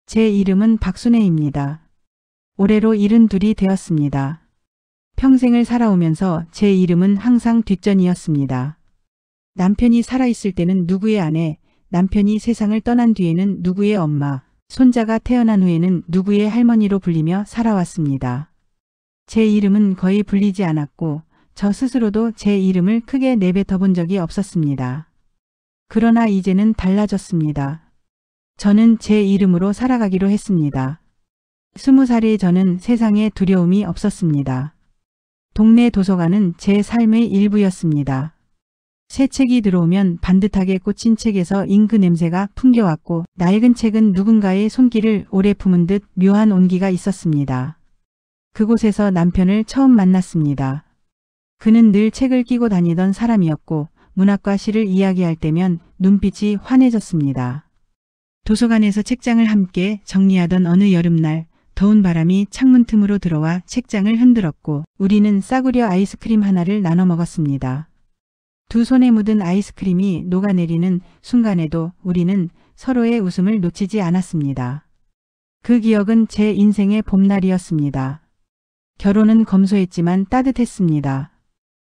제 이름은 박순애입니다. 올해로 72이 되었습니다. 평생을 살아오면서 제 이름은 항상 뒷전이었습니다. 남편이 살아있을 때는 누구의 아내, 남편이 세상을 떠난 뒤에는 누구의 엄마, 손자가 태어난 후에는 누구의 할머니로 불리며 살아왔습니다. 제 이름은 거의 불리지 않았고 저 스스로도 제 이름을 크게 내뱉어 본 적이 없었습니다. 그러나 이제는 달라졌습니다. 저는 제 이름으로 살아가기로 했습니다. 20살의 저는 세상에 두려움이 없었습니다. 동네 도서관은 제 삶의 일부였습니다. 새 책이 들어오면 반듯하게 꽂힌 책에서 잉크 냄새가 풍겨왔고 낡은 책은 누군가의 손길을 오래 품은 듯 묘한 온기가 있었습니다. 그곳에서 남편을 처음 만났습니다. 그는 늘 책을 끼고 다니던 사람이었고 문학과 시를 이야기할 때면 눈빛이 환해졌습니다. 도서관에서 책장을 함께 정리하던 어느 여름날 더운 바람이 창문 틈으로 들어와 책장을 흔들었고 우리는 싸구려 아이스크림 하나를 나눠 먹었습니다. 두 손에 묻은 아이스크림이 녹아내리는 순간에도 우리는 서로의 웃음을 놓치지 않았습니다. 그 기억은 제 인생의 봄날이었습니다. 결혼은 검소했지만 따뜻했습니다.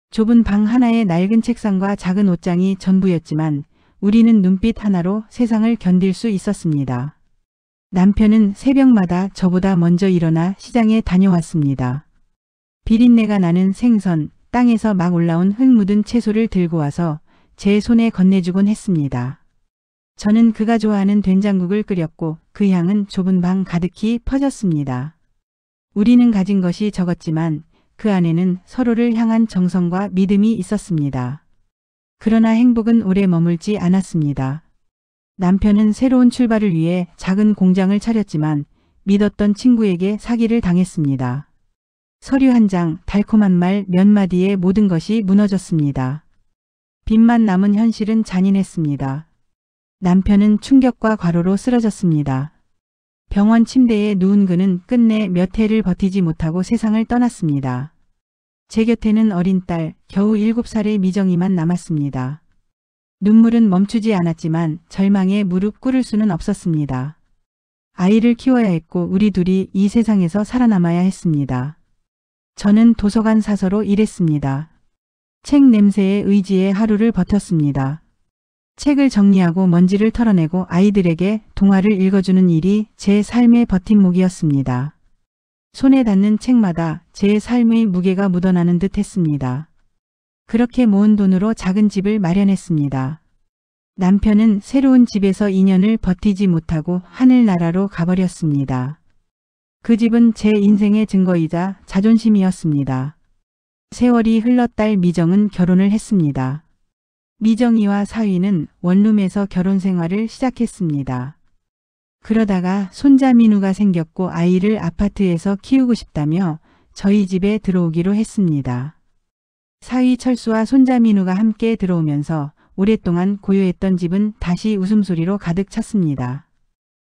좁은 방 하나에 낡은 책상과 작은 옷장이 전부였지만 우리는 눈빛 하나로 세상을 견딜 수 있었습니다. 남편은 새벽마다 저보다 먼저 일어나 시장에 다녀왔습니다. 비린내가 나는 생선, 땅에서 막 올라온 흙 묻은 채소를 들고 와서 제 손에 건네주곤 했습니다. 저는 그가 좋아하는 된장국을 끓였고 그 향은 좁은 방 가득히 퍼졌습니다. 우리는 가진 것이 적었지만 그 안에는 서로를 향한 정성과 믿음이 있었습니다. 그러나 행복은 오래 머물지 않았습니다. 남편은 새로운 출발을 위해 작은 공장을 차렸지만 믿었던 친구에게 사기를 당했습니다. 서류 한 장, 달콤한 말 몇 마디에 모든 것이 무너졌습니다. 빚만 남은 현실은 잔인했습니다. 남편은 충격과 과로로 쓰러졌습니다. 병원 침대에 누운 그는 끝내 몇 해를 버티지 못하고 세상을 떠났습니다. 제 곁에는 어린 딸, 겨우 7살의 미정이만 남았습니다. 눈물은 멈추지 않았지만 절망에 무릎 꿇을 수는 없었습니다. 아이를 키워야 했고 우리 둘이 이 세상에서 살아남아야 했습니다. 저는 도서관 사서로 일했습니다. 책 냄새에 의지해 하루를 버텼습니다. 책을 정리하고 먼지를 털어내고 아이들에게 동화를 읽어주는 일이 제 삶의 버팀목이었습니다. 손에 닿는 책마다 제 삶의 무게가 묻어나는 듯 했습니다. 그렇게 모은 돈으로 작은 집을 마련했습니다. 남편은 새로운 집에서 2년을 버티지 못하고 하늘나라로 가버렸습니다. 그 집은 제 인생의 증거이자 자존심이었습니다. 세월이 흘러 딸 미정은 결혼을 했습니다. 미정이와 사위는 원룸에서 결혼 생활을 시작했습니다. 그러다가 손자 민우가 생겼고 아이를 아파트에서 키우고 싶다며 저희 집에 들어오기로 했습니다. 사위 철수와 손자 민우가 함께 들어오면서 오랫동안 고요했던 집은 다시 웃음소리로 가득 찼습니다.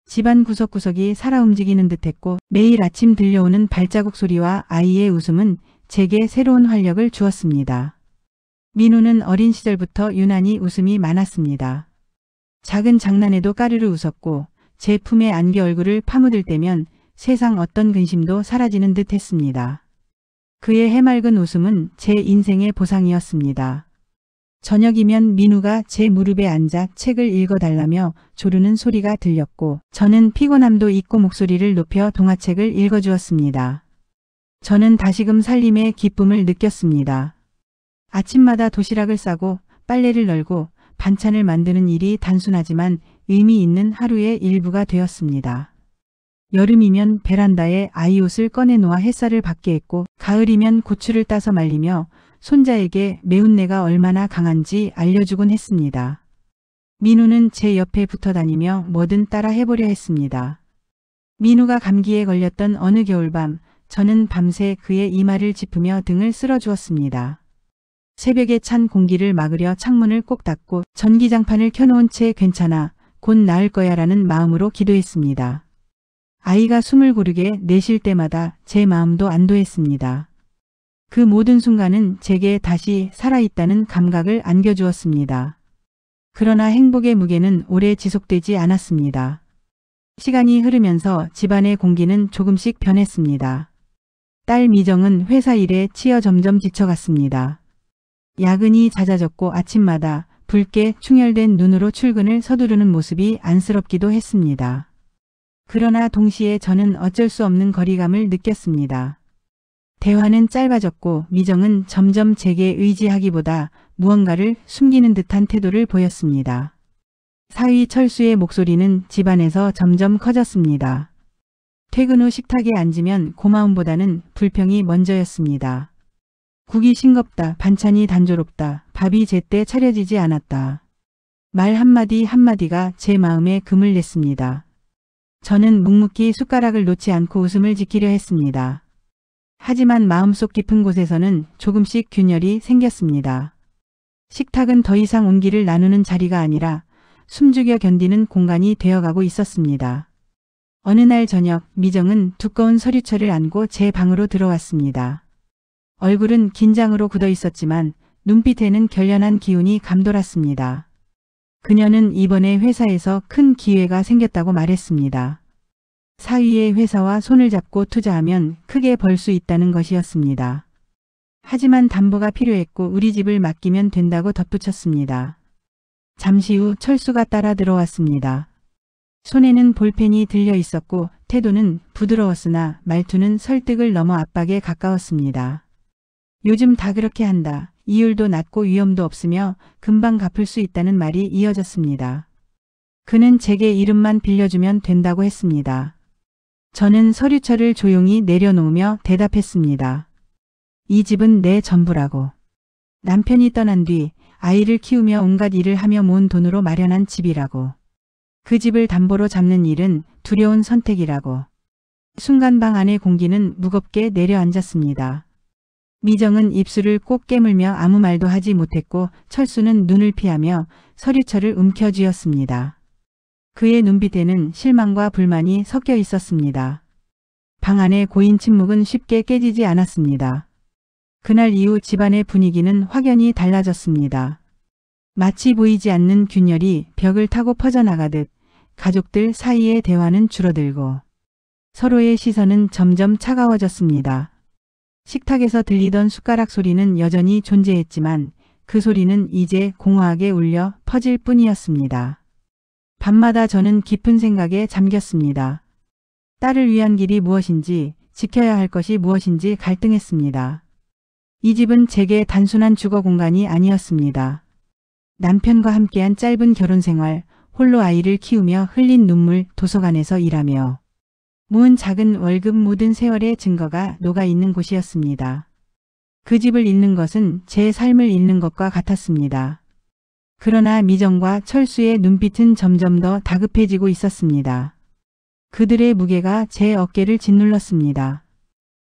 집안 구석구석이 살아 움직이는 듯했고 매일 아침 들려오는 발자국 소리와 아이의 웃음은 제게 새로운 활력을 주었습니다. 민우는 어린 시절부터 유난히 웃음이 많았습니다. 작은 장난에도 까르르 웃었고 제 품에 안겨 얼굴을 파묻을 때면 세상 어떤 근심도 사라지는 듯 했습니다. 그의 해맑은 웃음은 제 인생의 보상이었습니다. 저녁이면 민우가 제 무릎에 앉아 책을 읽어달라며 조르는 소리가 들렸고 저는 피곤함도 잊고 목소리를 높여 동화책을 읽어주었습니다. 저는 다시금 살림의 기쁨을 느꼈습니다. 아침마다 도시락을 싸고 빨래를 널고 반찬을 만드는 일이 단순하지만 의미 있는 하루의 일부가 되었습니다. 여름이면 베란다에 아이 옷을 꺼내 놓아 햇살을 받게 했고 가을이면 고추를 따서 말리며 손자에게 매운내가 얼마나 강한지 알려주곤 했습니다. 민우는 제 옆에 붙어 다니며 뭐든 따라 해보려 했습니다. 민우가 감기에 걸렸던 어느 겨울밤 저는 밤새 그의 이마를 짚으며 등을 쓸어주었습니다. 새벽에 찬 공기를 막으려 창문을 꼭 닫고 전기장판을 켜놓은 채 괜찮아 곧 나을 거야 라는 마음으로 기도했습니다. 아이가 숨을 고르게 내쉴 때마다 제 마음도 안도했습니다. 그 모든 순간은 제게 다시 살아있다는 감각을 안겨주었습니다. 그러나 행복의 무게는 오래 지속되지 않았습니다. 시간이 흐르면서 집안의 공기는 조금씩 변했습니다. 딸 미정은 회사 일에 치여 점점 지쳐갔습니다. 야근이 잦아졌고 아침마다 붉게 충혈된 눈으로 출근을 서두르는 모습이 안쓰럽기도 했습니다. 그러나 동시에 저는 어쩔 수 없는 거리감을 느꼈습니다. 대화는 짧아졌고 미정은 점점 제게 의지하기보다 무언가를 숨기는 듯한 태도를 보였습니다. 사위 철수의 목소리는 집안에서 점점 커졌습니다. 퇴근 후 식탁에 앉으면 고마움보다는 불평이 먼저였습니다. 국이 싱겁다, 반찬이 단조롭다, 밥이 제때 차려지지 않았다. 말 한마디 한마디가 제 마음에 금을 냈습니다. 저는 묵묵히 숟가락을 놓지 않고 웃음을 지키려 했습니다. 하지만 마음속 깊은 곳에서는 조금씩 균열이 생겼습니다. 식탁은 더 이상 온기를 나누는 자리가 아니라 숨죽여 견디는 공간이 되어가고 있었습니다. 어느 날 저녁 미정은 두꺼운 서류철을 안고 제 방으로 들어왔습니다. 얼굴은 긴장으로 굳어 있었지만 눈빛에는 결연한 기운이 감돌았습니다. 그녀는 이번에 회사에서 큰 기회가 생겼다고 말했습니다. 사위의 회사와 손을 잡고 투자하면 크게 벌 수 있다는 것이었습니다. 하지만 담보가 필요했고 우리 집을 맡기면 된다고 덧붙였습니다. 잠시 후 철수가 따라 들어왔습니다. 손에는 볼펜이 들려 있었고 태도는 부드러웠으나 말투는 설득을 넘어 압박에 가까웠습니다. 요즘 다 그렇게 한다. 이율도 낮고 위험도 없으며 금방 갚을 수 있다는 말이 이어졌습니다. 그는 제게 이름만 빌려주면 된다고 했습니다. 저는 서류철을 조용히 내려놓으며 대답했습니다. 이 집은 내 전부라고. 남편이 떠난 뒤 아이를 키우며 온갖 일을 하며 모은 돈으로 마련한 집이라고. 그 집을 담보로 잡는 일은 두려운 선택이라고. 순간 방 안의 공기는 무겁게 내려앉았습니다. 미정은 입술을 꼭 깨물며 아무 말도 하지 못했고 철수는 눈을 피하며 서류철을 움켜쥐었습니다. 그의 눈빛에는 실망과 불만이 섞여 있었습니다. 방 안의 고인 침묵은 쉽게 깨지지 않았습니다. 그날 이후 집안의 분위기는 확연히 달라졌습니다. 마치 보이지 않는 균열이 벽을 타고 퍼져나가듯 가족들 사이의 대화는 줄어들고 서로의 시선은 점점 차가워졌습니다. 식탁에서 들리던 숟가락 소리는 여전히 존재했지만 그 소리는 이제 공허하게 울려 퍼질 뿐이었습니다. 밤마다 저는 깊은 생각에 잠겼습니다. 딸을 위한 길이 무엇인지, 지켜야 할 것이 무엇인지 갈등했습니다. 이 집은 제게 단순한 주거 공간이 아니었습니다. 남편과 함께한 짧은 결혼 생활, 홀로 아이를 키우며 흘린 눈물, 도서관에서 일하며 모은 작은 월급 모든 세월의 증거가 녹아있는 곳이었습니다. 그 집을 잃는 것은 제 삶을 잃는 것과 같았습니다. 그러나 미정과 철수의 눈빛은 점점 더 다급해지고 있었습니다. 그들의 무게가 제 어깨를 짓눌렀습니다.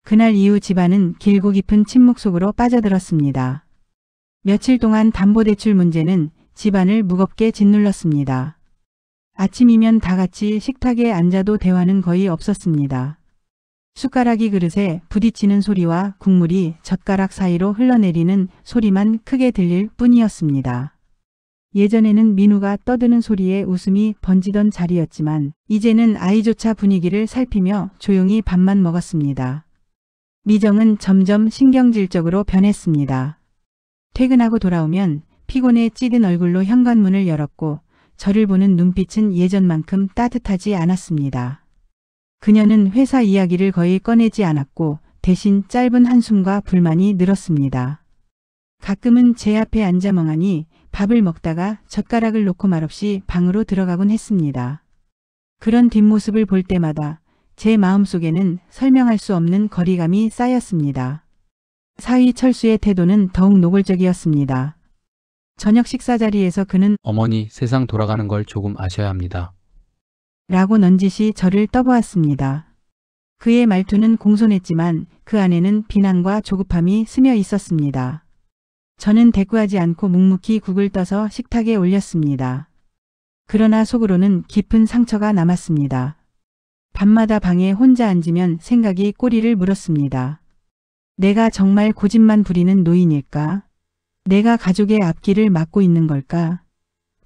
그날 이후 집안은 길고 깊은 침묵 속으로 빠져들었습니다. 며칠 동안 담보대출 문제는 집안을 무겁게 짓눌렀습니다. 아침이면 다 같이 식탁에 앉아도 대화는 거의 없었습니다. 숟가락이 그릇에 부딪히는 소리와 국물이 젓가락 사이로 흘러내리는 소리만 크게 들릴 뿐이었습니다. 예전에는 민우가 떠드는 소리에 웃음이 번지던 자리였지만 이제는 아이조차 분위기를 살피며 조용히 밥만 먹었습니다. 미정은 점점 신경질적으로 변했습니다. 퇴근하고 돌아오면 피곤에 찌든 얼굴로 현관문을 열었고 저를 보는 눈빛은 예전만큼 따뜻하지 않았습니다. 그녀는 회사 이야기를 거의 꺼내지 않았고 대신 짧은 한숨과 불만이 늘었습니다. 가끔은 제 앞에 앉아 멍하니 밥을 먹다가 젓가락을 놓고 말없이 방으로 들어가곤 했습니다. 그런 뒷모습을 볼 때마다 제 마음속에는 설명할 수 없는 거리감이 쌓였습니다. 사위 철수의 태도는 더욱 노골적이었습니다. 저녁 식사 자리에서 그는 어머니, 세상 돌아가는 걸 조금 아셔야 합니다. 라고 넌지시 저를 떠보았습니다. 그의 말투는 공손했지만 그 안에는 비난과 조급함이 스며 있었습니다. 저는 대꾸하지 않고 묵묵히 국을 떠서 식탁에 올렸습니다. 그러나 속으로는 깊은 상처가 남았습니다. 밤마다 방에 혼자 앉으면 생각이 꼬리를 물었습니다. 내가 정말 고집만 부리는 노인일까? 내가 가족의 앞길을 막고 있는 걸까?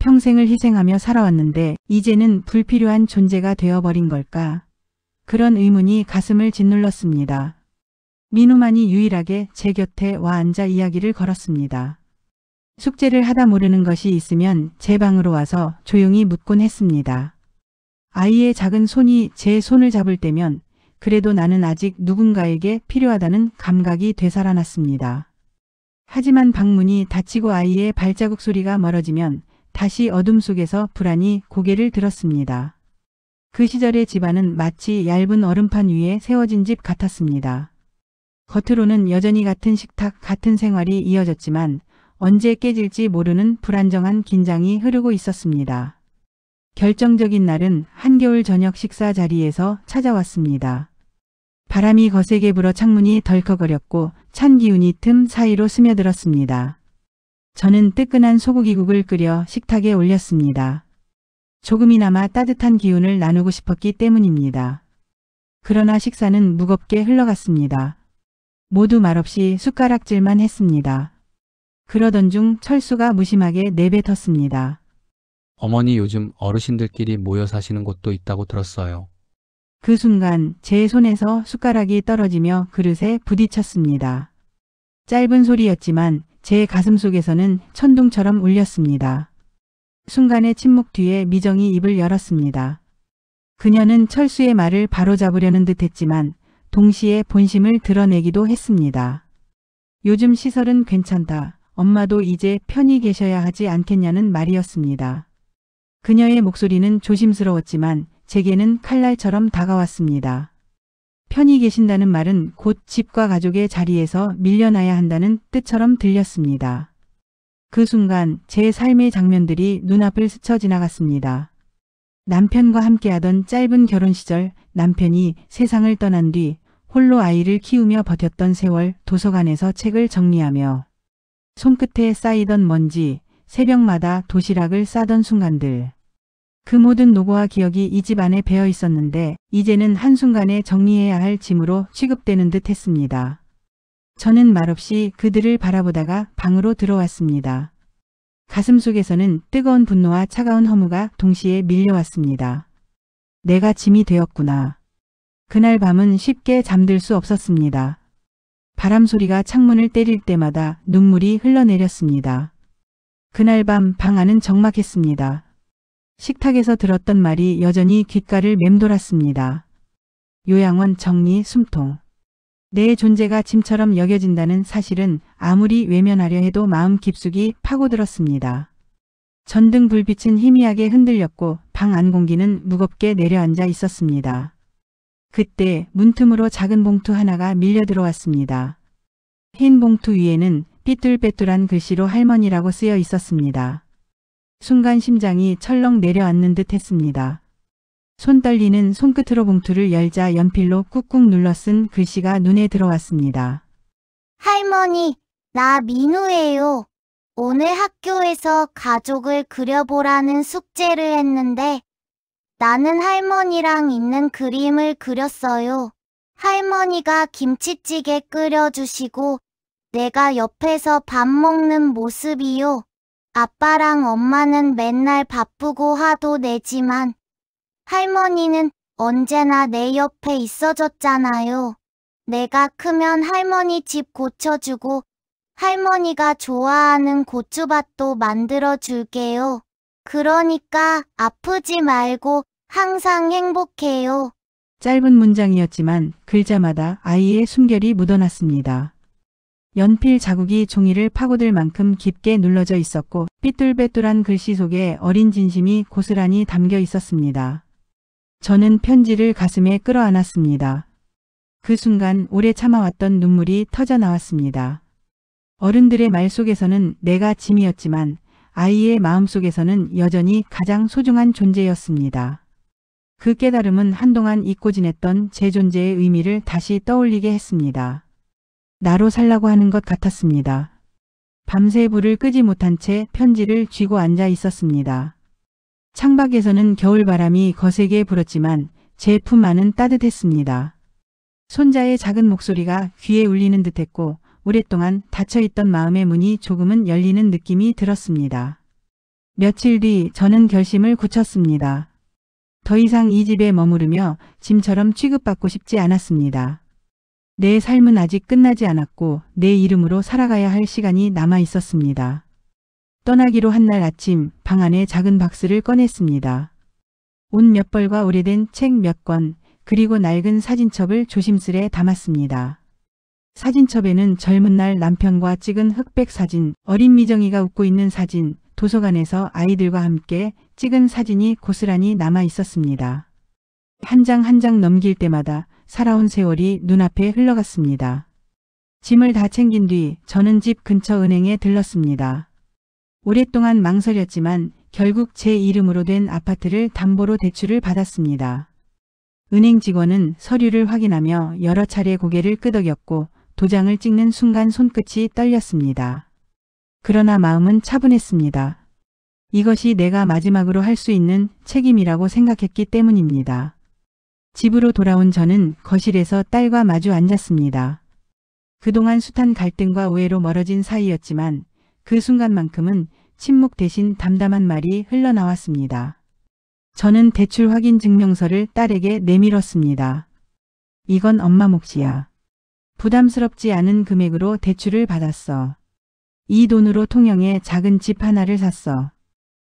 평생을 희생하며 살아왔는데 이제는 불필요한 존재가 되어버린 걸까? 그런 의문이 가슴을 짓눌렀습니다. 민우만이 유일하게 제 곁에 와 앉아 이야기를 걸었습니다. 숙제를 하다 모르는 것이 있으면 제 방으로 와서 조용히 묻곤 했습니다. 아이의 작은 손이 제 손을 잡을 때면 그래도 나는 아직 누군가에게 필요하다는 감각이 되살아났습니다. 하지만 방문이 닫히고 아이의 발자국 소리가 멀어지면 다시 어둠 속에서 불안히 고개를 들었습니다. 그 시절의 집안은 마치 얇은 얼음판 위에 세워진 집 같았습니다. 겉으로는 여전히 같은 식탁, 같은 생활이 이어졌지만 언제 깨질지 모르는 불안정한 긴장이 흐르고 있었습니다. 결정적인 날은 한겨울 저녁 식사 자리에서 찾아왔습니다. 바람이 거세게 불어 창문이 덜컥거렸고 찬 기운이 틈 사이로 스며들었습니다. 저는 뜨끈한 소고기국을 끓여 식탁에 올렸습니다. 조금이나마 따뜻한 기운을 나누고 싶었기 때문입니다. 그러나 식사는 무겁게 흘러갔습니다. 모두 말없이 숟가락질만 했습니다. 그러던 중 철수가 무심하게 내뱉었습니다. 어머니 요즘 어르신들끼리 모여 사시는 곳도 있다고 들었어요. 그 순간 제 손에서 숟가락이 떨어지며 그릇에 부딪혔습니다. 짧은 소리였지만 제 가슴 속에서는 천둥처럼 울렸습니다. 순간의 침묵 뒤에 미정이 입을 열었습니다. 그녀는 철수의 말을 바로잡으려는 듯 했지만 동시에 본심을 드러내기도 했습니다. 요즘 시설은 괜찮다. 엄마도 이제 편히 계셔야 하지 않겠냐는 말이었습니다. 그녀의 목소리는 조심스러웠지만 제게는 칼날처럼 다가왔습니다. 편히 계신다는 말은 곧 집과 가족의 자리에서 밀려나야 한다는 뜻처럼 들렸습니다. 그 순간 제 삶의 장면들이 눈앞을 스쳐 지나갔습니다. 남편과 함께하던 짧은 결혼 시절, 남편이 세상을 떠난 뒤 홀로 아이를 키우며 버텼던 세월, 도서관에서 책을 정리하며 손끝에 쌓이던 먼지, 새벽마다 도시락을 싸던 순간들. 그 모든 노고와 기억이 이 집 안에 배어 있었는데 이제는 한순간에 정리해야 할 짐으로 취급되는 듯 했습니다. 저는 말없이 그들을 바라보다가 방으로 들어왔습니다. 가슴속에서는 뜨거운 분노와 차가운 허무가 동시에 밀려왔습니다. 내가 짐이 되었구나. 그날 밤은 쉽게 잠들 수 없었습니다. 바람 소리가 창문을 때릴 때마다 눈물이 흘러내렸습니다. 그날 밤 방 안은 적막했습니다. 식탁에서 들었던 말이 여전히 귓가를 맴돌았습니다. 요양원 정리 숨통. 내 존재가 짐처럼 여겨진다는 사실은 아무리 외면하려 해도 마음 깊숙이 파고들었습니다. 전등 불빛은 희미하게 흔들렸고 방 안 공기는 무겁게 내려앉아 있었습니다. 그때 문틈으로 작은 봉투 하나가 밀려 들어왔습니다. 흰 봉투 위에는 삐뚤빼뚤한 글씨로 할머니라고 쓰여 있었습니다. 순간 심장이 철렁 내려앉는 듯 했습니다. 손 떨리는 손끝으로 봉투를 열자 연필로 꾹꾹 눌러 쓴 글씨가 눈에 들어왔습니다. 할머니, 나 민우예요. 오늘 학교에서 가족을 그려보라는 숙제를 했는데 나는 할머니랑 있는 그림을 그렸어요. 할머니가 김치찌개 끓여주시고 내가 옆에서 밥 먹는 모습이요. 아빠랑 엄마는 맨날 바쁘고 화도 내지만 할머니는 언제나 내 옆에 있어줬잖아요. 내가 크면 할머니 집 고쳐주고 할머니가 좋아하는 고추밭도 만들어줄게요. 그러니까 아프지 말고 항상 행복해요. 짧은 문장이었지만 글자마다 아이의 숨결이 묻어났습니다. 연필 자국이 종이를 파고들 만큼 깊게 눌러져 있었고 삐뚤빼뚤한 글씨 속에 어린 진심이 고스란히 담겨 있었습니다. 저는 편지를 가슴에 끌어안았습니다. 그 순간 오래 참아왔던 눈물이 터져 나왔습니다. 어른들의 말 속에서는 내가 짐이었지만 아이의 마음 속에서는 여전히 가장 소중한 존재였습니다. 그 깨달음은 한동안 잊고 지냈던 제 존재의 의미를 다시 떠올리게 했습니다. 나로 살라고 하는 것 같았습니다. 밤새 불을 끄지 못한 채 편지를 쥐고 앉아 있었습니다. 창밖에서는 겨울바람이 거세게 불었지만 제 품 안은 따뜻했습니다. 손자의 작은 목소리가 귀에 울리는 듯했고 오랫동안 닫혀있던 마음의 문이 조금은 열리는 느낌이 들었습니다. 며칠 뒤 저는 결심을 굳혔습니다. 더 이상 이 집에 머무르며 짐처럼 취급받고 싶지 않았습니다. 내 삶은 아직 끝나지 않았고 내 이름으로 살아가야 할 시간이 남아 있었습니다. 떠나기로 한 날 아침 방 안에 작은 박스를 꺼냈습니다. 옷 몇 벌과 오래된 책 몇 권, 그리고 낡은 사진첩을 조심스레 담았습니다. 사진첩에는 젊은 날 남편과 찍은 흑백 사진, 어린 미정이가 웃고 있는 사진, 도서관에서 아이들과 함께 찍은 사진이 고스란히 남아 있었습니다. 한 장 한 장 넘길 때마다 살아온 세월이 눈앞에 흘러갔습니다. 짐을 다 챙긴 뒤 저는 집 근처 은행에 들렀습니다. 오랫동안 망설였지만 결국 제 이름으로 된 아파트를 담보로 대출을 받았습니다. 은행 직원은 서류를 확인하며 여러 차례 고개를 끄덕였고 도장을 찍는 순간 손끝이 떨렸습니다. 그러나 마음은 차분했습니다. 이것이 내가 마지막으로 할 수 있는 책임이라고 생각했기 때문입니다. 집으로 돌아온 저는 거실에서 딸과 마주 앉았습니다. 그동안 숱한 갈등과 오해로 멀어진 사이였지만 그 순간만큼은 침묵 대신 담담한 말이 흘러나왔습니다. 저는 대출 확인 증명서를 딸에게 내밀었습니다. 이건 엄마 몫이야. 부담스럽지 않은 금액으로 대출을 받았어. 이 돈으로 통영에 작은 집 하나를 샀어.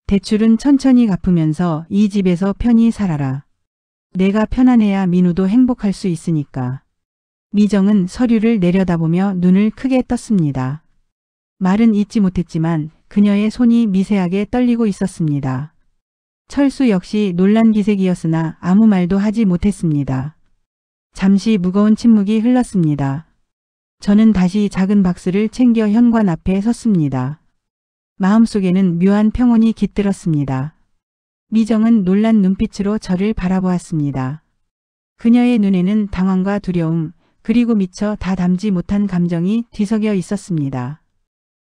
대출은 천천히 갚으면서 이 집에서 편히 살아라. 내가 편안해야 민우도 행복할 수 있으니까. 미정은 서류를 내려다보며 눈을 크게 떴습니다. 말은 잊지 못했지만 그녀의 손이 미세하게 떨리고 있었습니다. 철수 역시 놀란 기색이었으나 아무 말도 하지 못했습니다. 잠시 무거운 침묵이 흘렀습니다. 저는 다시 작은 박스를 챙겨 현관 앞에 섰습니다. 마음속에는 묘한 평온이 깃들었습니다. 미정은 놀란 눈빛으로 저를 바라보았습니다. 그녀의 눈에는 당황과 두려움, 그리고 미처 다 담지 못한 감정이 뒤섞여 있었습니다.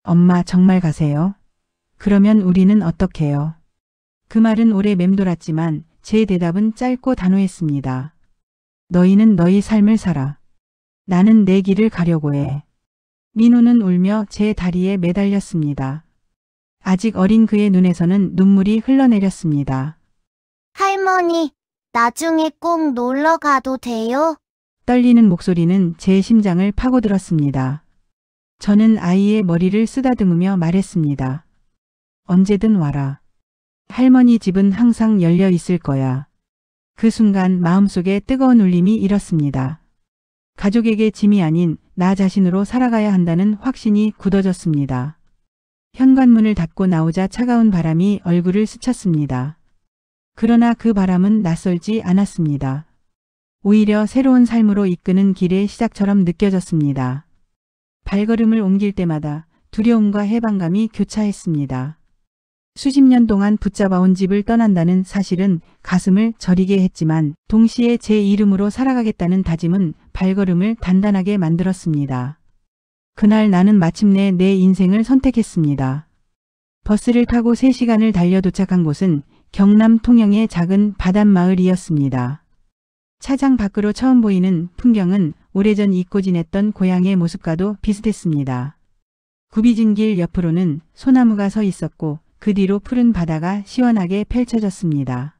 엄마 정말 가세요? 그러면 우리는 어떡해요? 그 말은 오래 맴돌았지만 제 대답은 짧고 단호했습니다. 너희는 너희 삶을 살아. 나는 내 길을 가려고 해. 민우는 울며 제 다리에 매달렸습니다. 아직 어린 그의 눈에서는 눈물이 흘러내렸습니다. 할머니, 나중에 꼭 놀러 가도 돼요? 떨리는 목소리는 제 심장을 파고들었습니다. 저는 아이의 머리를 쓰다듬으며 말했습니다. 언제든 와라. 할머니 집은 항상 열려 있을 거야. 그 순간 마음속에 뜨거운 울림이 일었습니다. 가족에게 짐이 아닌 나 자신으로 살아가야 한다는 확신이 굳어졌습니다. 현관문을 닫고 나오자 차가운 바람이 얼굴을 스쳤습니다. 그러나 그 바람은 낯설지 않았습니다. 오히려 새로운 삶으로 이끄는 길의 시작처럼 느껴졌습니다. 발걸음을 옮길 때마다 두려움과 해방감이 교차했습니다. 수십 년 동안 붙잡아온 집을 떠난다는 사실은 가슴을 저리게 했지만 동시에 제 이름으로 살아가겠다는 다짐은 발걸음을 단단하게 만들었습니다. 그날 나는 마침내 내 인생을 선택했습니다. 버스를 타고 3시간을 달려 도착한 곳은 경남 통영의 작은 바닷마을이었습니다. 차장 밖으로 처음 보이는 풍경은 오래전 잊고 지냈던 고향의 모습과도 비슷했습니다. 굽이진 길 옆으로는 소나무가 서 있었고 그 뒤로 푸른 바다가 시원하게 펼쳐졌습니다.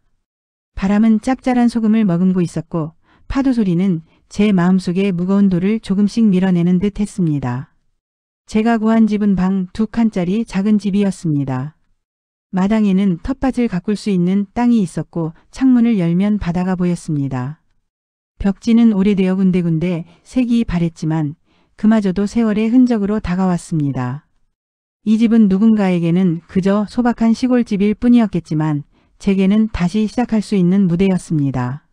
바람은 짭짤한 소금을 머금고 있었고 파도 소리는 제 마음속에 무거운 돌을 조금씩 밀어내는 듯 했습니다. 제가 구한 집은 방 2칸짜리 작은 집이었습니다. 마당에는 텃밭을 가꿀 수 있는 땅이 있었고 창문을 열면 바다가 보였습니다. 벽지는 오래되어 군데군데 색이 바랬지만 그마저도 세월의 흔적으로 다가왔습니다. 이 집은 누군가에게는 그저 소박한 시골집일 뿐이었겠지만 제게는 다시 시작할 수 있는 무대였습니다.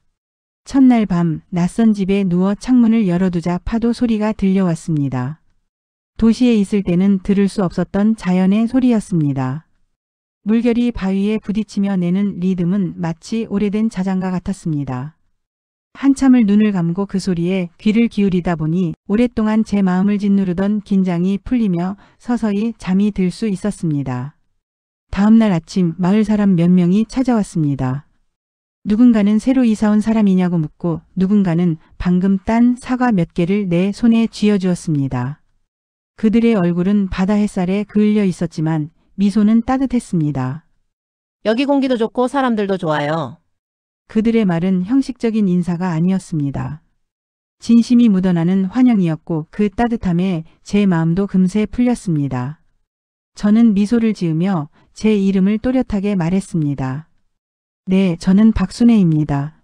첫날 밤 낯선 집에 누워 창문을 열어두자 파도 소리가 들려왔습니다. 도시에 있을 때는 들을 수 없었던 자연의 소리였습니다. 물결이 바위에 부딪히며 내는 리듬은 마치 오래된 자장가 같았습니다. 한참을 눈을 감고 그 소리에 귀를 기울이다 보니 오랫동안 제 마음을 짓누르던 긴장이 풀리며 서서히 잠이 들 수 있었습니다. 다음날 아침 마을 사람 몇 명이 찾아왔습니다. 누군가는 새로 이사온 사람이냐고 묻고 누군가는 방금 딴 사과 몇 개를 내 손에 쥐어주었습니다. 그들의 얼굴은 바다 햇살에 그을려 있었지만 미소는 따뜻했습니다. 여기 공기도 좋고 사람들도 좋아요. 그들의 말은 형식적인 인사가 아니었습니다. 진심이 묻어나는 환영이었고 그 따뜻함에 제 마음도 금세 풀렸습니다. 저는 미소를 지으며 제 이름을 또렷하게 말했습니다. 네, 저는 박순애입니다.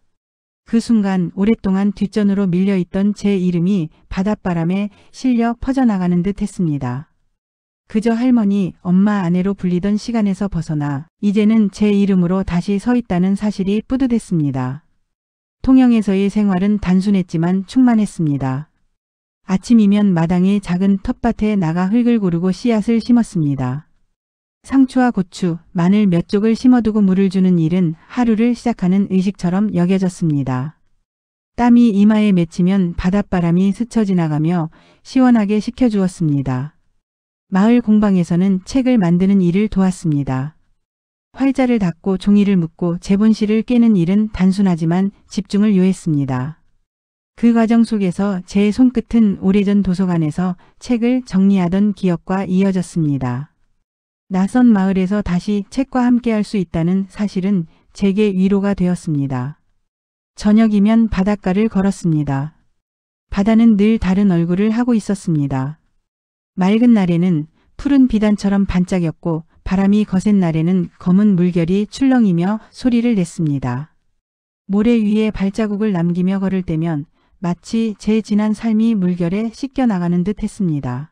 그 순간 오랫동안 뒷전으로 밀려있던 제 이름이 바닷바람에 실려 퍼져나가는 듯 했습니다. 그저 할머니, 엄마, 아내로 불리던 시간에서 벗어나 이제는 제 이름으로 다시 서 있다는 사실이 뿌듯했습니다. 통영에서의 생활은 단순했지만 충만했습니다. 아침이면 마당의 작은 텃밭에 나가 흙을 고르고 씨앗을 심었습니다. 상추와 고추, 마늘 몇 쪽을 심어두고 물을 주는 일은 하루를 시작하는 의식처럼 여겨졌습니다. 땀이 이마에 맺히면 바닷바람이 스쳐 지나가며 시원하게 식혀주었습니다. 마을 공방에서는 책을 만드는 일을 도왔습니다. 활자를 닦고 종이를 묶고 제본실을 깨는 일은 단순하지만 집중을 요했습니다. 그 과정 속에서 제 손끝은 오래전 도서관에서 책을 정리하던 기억과 이어졌습니다. 낯선 마을에서 다시 책과 함께할 수 있다는 사실은 제게 위로가 되었습니다. 저녁이면 바닷가를 걸었습니다. 바다는 늘 다른 얼굴을 하고 있었습니다. 맑은 날에는 푸른 비단처럼 반짝였고 바람이 거센 날에는 검은 물결이 출렁이며 소리를 냈습니다. 모래 위에 발자국을 남기며 걸을 때면 마치 제 지난 삶이 물결에 씻겨나가는 듯 했습니다.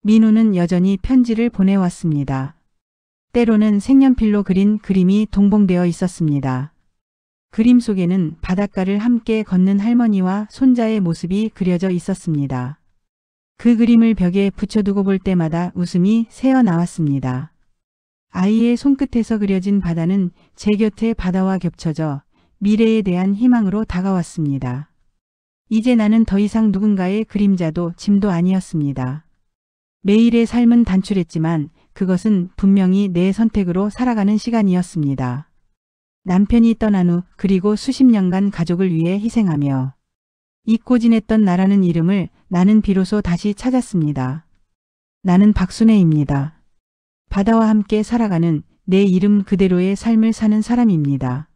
민우는 여전히 편지를 보내왔습니다. 때로는 색연필로 그린 그림이 동봉되어 있었습니다. 그림 속에는 바닷가를 함께 걷는 할머니와 손자의 모습이 그려져 있었습니다. 그 그림을 벽에 붙여두고 볼 때마다 웃음이 새어나왔습니다. 아이의 손끝에서 그려진 바다는 제 곁에 바다와 겹쳐져 미래에 대한 희망으로 다가왔습니다. 이제 나는 더 이상 누군가의 그림자도 짐도 아니었습니다. 매일의 삶은 단출했지만 그것은 분명히 내 선택으로 살아가는 시간이었습니다. 남편이 떠난 후 그리고 수십 년간 가족을 위해 희생하며 잊고 지냈던 나라는 이름을 나는 비로소 다시 찾았습니다. 나는 박순애입니다. 바다와 함께 살아가는 내 이름 그대로의 삶을 사는 사람입니다.